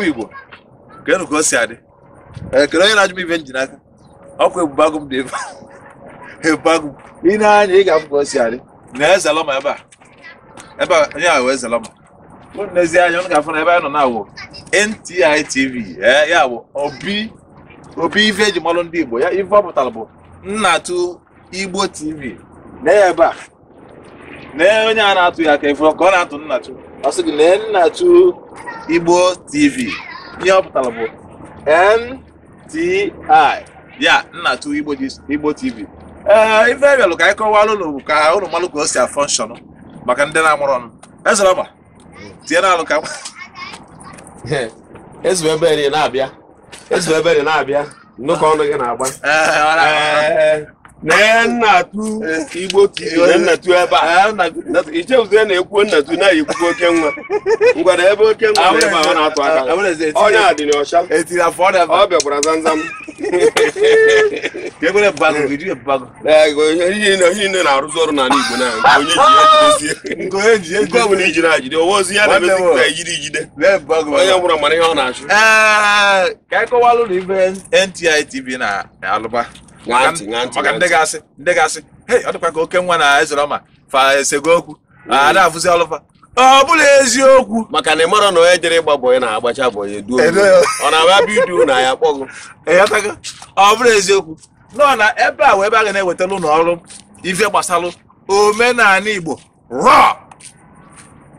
Igbo kenu ka o si adị kere onye na-ajụ m ife njin aka ọkwa Ebubagụ m dị Ebubagụ ị na-anya ị ga-afụ ka o si adị na Ezelọma ebe a onye ahụ Ezelọma n'ezie anya ọ ga-afụ na ebe anyị nọ na-awụ NTI TV ya bụ obi ife eji malụ ndị Igbo ya ife ọ pụtara bụ Nnatu Igbo TV na ebe a na onye a na-atụ ya aka ife ka ọ na-atụ Nnatu ọ sị gị na Nnatu Igbo TV ihe ọ pụtara bụ NTI ya Nnatu Igbo TV ife bịalụ ka anyị kọwalụ n'ugwu ka ụnụ malụ ka o si afọnshọn maka ndị na-amụrụ ọnụ Ezelọma tie na alụ ka Ezubebere na-abịa nnukwu ọnụ gị na-agba Nnatu Igbo TV Nnatu ebe a ichefuzie na-ekwu Nnatu na-ekwu oke nwa ngwara ebe oke nwa ebe a ọ na-atụ aka onye a dị n'ọcha ọ bịakwara zamzam ihe niile na-arụzi ọrụ n'ala Igbo na onye ji ego ọbụla iji na-ajide owe ozi ya na-emezi ka ijide onye nwụrụ mara ihe ọ na-achụ ka anyị kọwalụ na ife NTI TV na-alụba maka ndị gasị ọ dịkwa ka oke nwa na Ezelọma fa esego okwu ada afụzi ọlụfa ọ bụla eziokwu maka na ị mara na onye jere ịgba bọyị na-agbacha bọyị duo ọ na-abịa bidu na ya kpọgụ ọ bụla eziokwu nọ na ebe a wee ebe a ga na-ewetara ụlọ ọrụ ife gbasalụ omenala Igbo rọ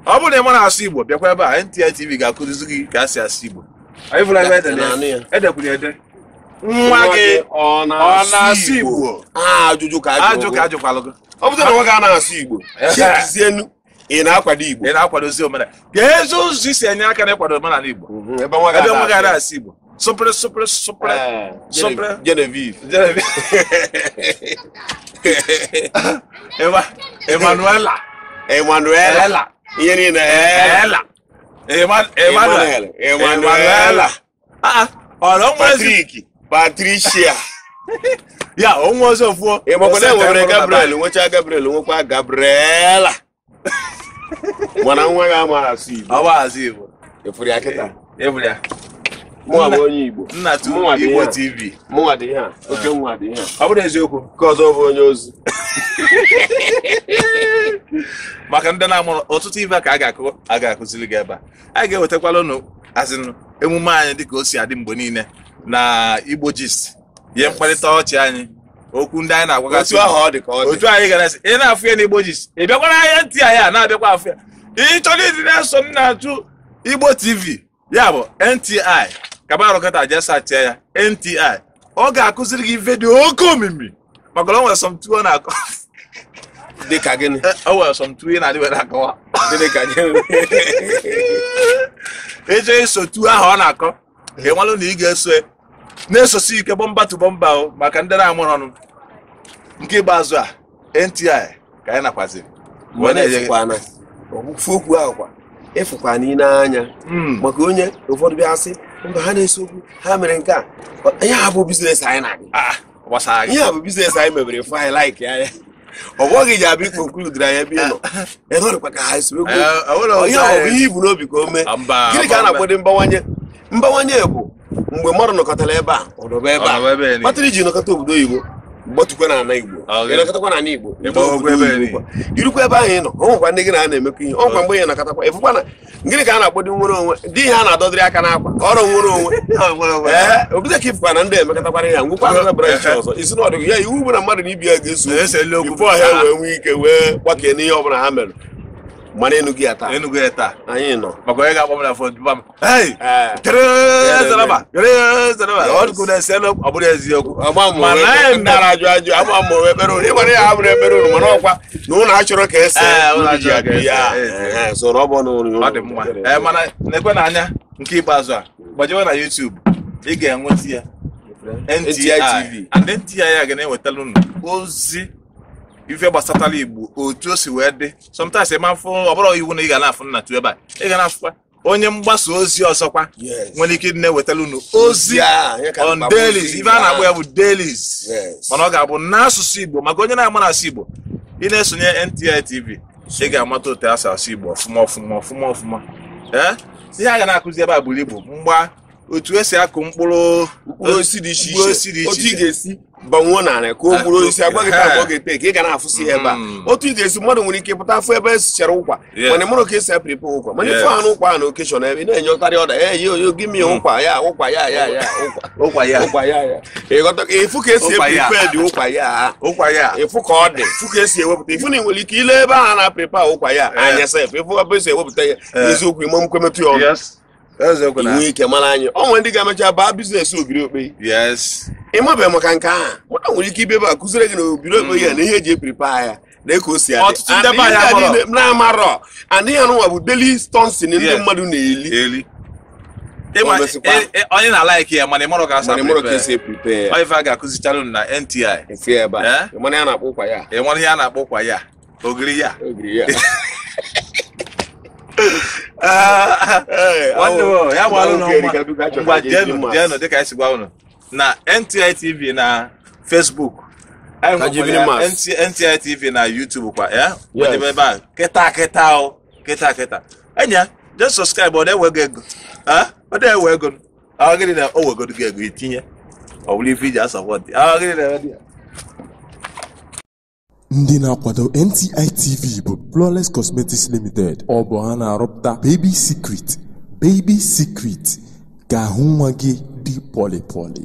ọ bụrụ na ị mara asụ Igbo bịakwa ebe a NTI TV ga-akụzizi gị ka a si asụ Igbo edekwuru ede nwa gị ọ na-asụ Igbo ajụjụ ka ajụkwalụ gị ọ bụrụ na nwa gị a na-asụ Igbo chekizienu ị na-akwado Igbo na-akwadozi omenala ka ezi ụzọ isi enye aka n'ịkwado omenala Igbo ebe nwa gị a na-asụ Igbo Genevieve Emanuela ihe niile Emanuela Patricia ya onwe ọzọ ofuo ịmakwana enwere Gabriel nwecha Gabriel nwekwa Gabriela mana nwa ya amaghị asụ Igbo ọ asụ Igbo efuru ya kịta mụnwa bụ onye Igbo Nnatu Igbo TV mụnwa dị ihe oke nwa dị ihe ọ bụrụ eziokwu nke ọzọ bụ onye ozi maka ndị na-amụrụ ọtụtụ ife ka a ga-akụziri gị ebe a anyị ga-ewetakwala ụnụ azịnụ emume anyị dịka o si adị mgbe niile na Igbo Gist ihe mkparịta ọchị anyị okwu ndị anyị na-agwagasị otu anyị gara asị ị na-afụ ya na Igbo Gist ị bịakwara ahịa ntị anyị a na-abịakwa afụ ya ị chọrọ ịdị na-eso Nnatu Igbo TV ya bụ NTI kabarụkọta jesachia ya NTI ọ ga-akụziri gị ife dị oke omimi maka o nwere sọmtu ọ na-akọ dịka gịnị o nwere sọmtu ị na-adịwe na-akọwa dịka gịnị eje eso tu ahụ ọ na-akọ ị malụ na ị ga-eso na-esosi ike bọmba tu bọmba o maka ndị na-amụrụ ọnụ nke ikpeazụ a NTI ka anyị nakwaziri okwu ahụ kwa ịfụkwa n'ile anya maka onye ụfọdụ bịa sị mba ha na-ese okwu ha mere nke a ihe a bụ biznes anyị na-abịa ihe a bụ biznes anyị mebere fụ anyị laik ya ọ bụghị ji abịa ikpe okuludiri anya ebe ị nọ edọrịkwa ka ha esi okwu ihe ọ bụ ihe ibu n'obi ka o mee gịnị ka a na-akwado mbawanye bụ mgbe mmadụ nọkọtara ebe a ọdọba ebe a kpatara iji nọkọta obodo oyibo gbatukwa na ana Igbo ịnọkọtakwa na ana Igbo irukwa ebe ahụ ị nọ ọ nwekwa ndị gị na a na-emekọ ihe ọ nkwa mgbe ị nakọtakwa ịfụkwa na gịnị ka a na-akpọdo nwere onwe dị ihe a na-adọdịrị aka n'akwa ọrụ nwere onwe obido ka ịfụkwa na ndị emekọtakwara ya ngwụkwa na branch ọzọ isi na ọdịgo ya iwu bụ na mmadụ na ibi ya ga-eso bifo ha wee nwee ike wee gbakee n'ihe ọbụla ha mere mana enugu ya taa anyị nọ maka onye ga-akpọ m na fon bam ọ bụrụ eziokwu mana anyị dara ajụ ama m ekpere unu ịgbara ya abụrụ ekpere unu mana ọkwa na ụlọ achọrọ ka ese ya so na ọ bụ na ọ dị mma mana na-ekwe na anya nke ikpeazụ a gbajewe na YouTube ị ga-enweta ya NTI TV and NTI ya ga na-ewetara unu ozi ife gbasatara Igbo otu o si wee dị sometimes ịma mfụ ọ bụrụ iwu na ị ga na-afụ Nnatu ebe a ị ga na-afụkwa onye mgbasa ozi ọzọkwa nwere ike na-ewetara unu ozi on dailies ife a na-akpọ ya bụ dailies mana ọ ga-abụ n'asụsụ Igbo maka onye na-ama n'asụ Igbo ị na-esonye NTI TV ị ga-amata otu asụ asụ Igbo ọfụma ihe a ga na-akụzi ebe a buru ibu mgba otu esi akụ mkpụrụ osisi dị iche iche otu ị ga-esi banwuo narị ka o gburu osisi agbaghị ka abụọ ga-ete ka ị ga na-afụsị ya ebe a otu ị ga-esi mmadụ nwere ike pụta afọ ebe esichara ụkwa mana mụrụ ka esi apịrịpụ ụkwa mana ife anụ ụkwa na okeshọn ebe ị na-enyekarị ọda yo gị mie ụkwa ya ịghọta ịfụ ka esi epiripe dị ụkwa ya ịfụ ka ọ dị ịfụ ka esi ewepụta ịfụ na ị nwere ike ile ebe a na-apịrịpa ụkwa ya anya sef ịfụ ebe esi ewepụta ya eziokwu ime nkwemetụ ya ọnụ inwe ike mara anyị ọ nwere ndị ga-emecha baa biznes ogiri okpe ịmabeghị maka nke ahụ mụta nwere ike ibe ebe a kụziri gị na obiri okpe ya na ihe eji epiripa ya na eka o si adị na-amarọ adịghị anụnwa bụ daily stonsin ndị mmadụ na-eli onye na-alaiki ya mana ịmarọ ka esi epiripe ya ife a ga-akụzichalụ na NTI ịmana ya na-akpọ ụkwa ya ịmara ihe a na-akpọ ụkwa ya ogiri ya ya gwa jenu dịka esi gwa unu na NTI TV na Facebook NTI TV na YouTube kwa ebe a kịta enya just subscribe ọ na-ewego ego ọ na-ewe ego ọ gịnị na o wegodo gị ego itinye ọ bụrụ ife iji asọpọtị gịnị na ndị na-akwado NTI TV bụ Flawless Cosmetics Limited. Ọ bụ ha na-arụpụta Baby Secret ka ahụ nwa gị dị pọlị pọlị.